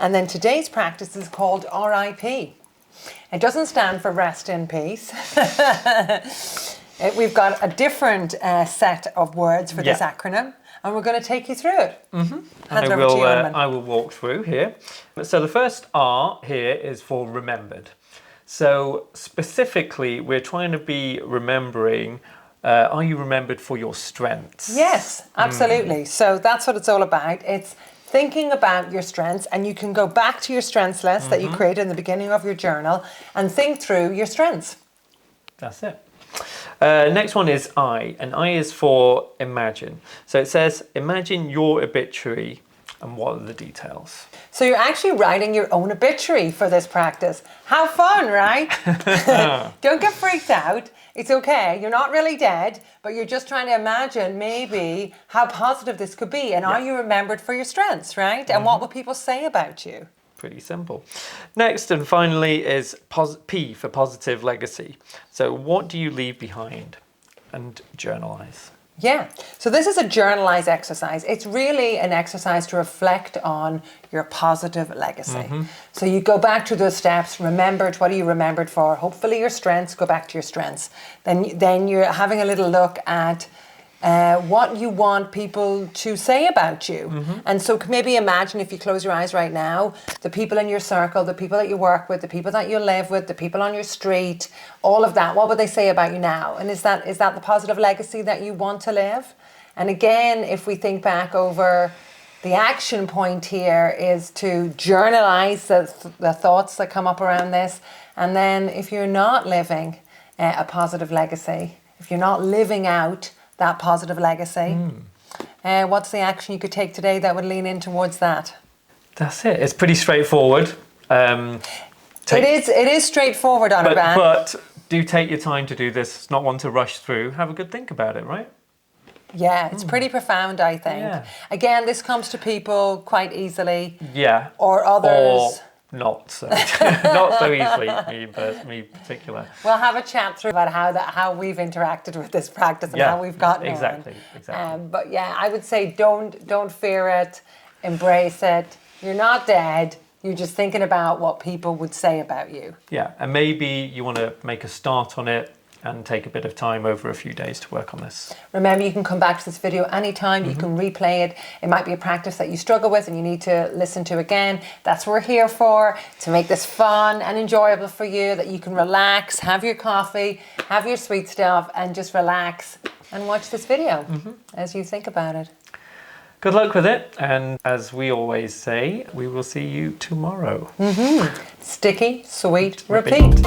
And then today's practice is called RIP. It doesn't stand for rest in peace. We've got a different set of words for this acronym, and we're going to take you through it. Hand it over to you, Armin. I will walk through here. So the first R here is for remembered. So specifically, we're trying to be remembering, are you remembered for your strengths? Yes, absolutely. So that's what it's all about. It's thinking about your strengths, and you can go back to your strengths list that you created in the beginning of your journal and think through your strengths. That's it. Next one is I, and I is for imagine. So it says, imagine your obituary, and what are the details? So you're actually writing your own obituary for this practice. How fun, right? Don't get freaked out. It's okay. You're not really dead, but you're just trying to imagine maybe how positive this could be. And are you remembered for your strengths, right? And what will people say about you? Pretty simple. Next and finally is P for positive legacy. So what do you leave behind? And journalize. Yeah, so this is a journalized exercise. It's really an exercise to reflect on your positive legacy. So you go back to those steps, remembered, what are you remembered for? Hopefully your strengths, go back to your strengths. Then you're having a little look at what you want people to say about you. And so maybe imagine, if you close your eyes right now, the people in your circle, the people that you work with, the people that you live with, the people on your street, all of that. What would they say about you now? And is that the positive legacy that you want to live? And again, if we think back over, the action point here is to journalize the thoughts that come up around this. And then if you're not living a positive legacy, if you're not living out that positive legacy, what's the action you could take today that would lean in towards that? That's it. It's pretty straightforward. It is straightforward, Anirban. But do take your time to do this. It's not one to rush through. Have a good think about it, right? Yeah, it's pretty profound, I think. Yeah. Again, this comes to people quite easily. Yeah. Or others. Or not so. Not so easily, me in particular. We'll have a chat through about how we've interacted with this practice and how we've gotten exactly. But yeah, I would say don't fear it, embrace it. You're not dead. You're just thinking about what people would say about you. Yeah, and maybe you want to make a start on it and take a bit of time over a few days to work on this. Remember, you can come back to this video anytime. You can replay it. It might be a practice that you struggle with and you need to listen to again. That's what we're here for, to make this fun and enjoyable for you, that you can relax, have your coffee, have your sweet stuff, and just relax and watch this video as you think about it. Good luck with it, and as we always say, we will see you tomorrow. Sticky, sweet, repeat.